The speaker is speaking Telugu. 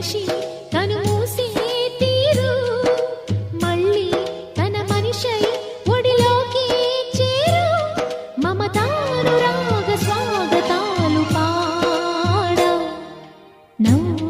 మనిషి తను మూసే తీరు మళ్ళీ తన మనిషై ఒడిలోకి చేరు మమతానురాగ స్వాగతాలు పాడ నవ్వు